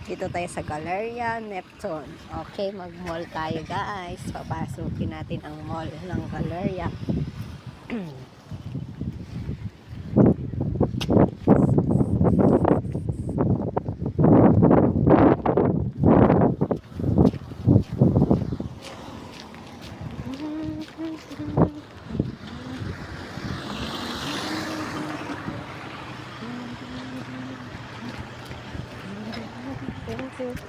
Dito tayo sa Galleria Neptune. Okay, mag-mall tayo guys. Papasukin natin ang mall ng Galleria. Thank you.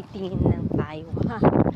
Titingin lang tayo ha.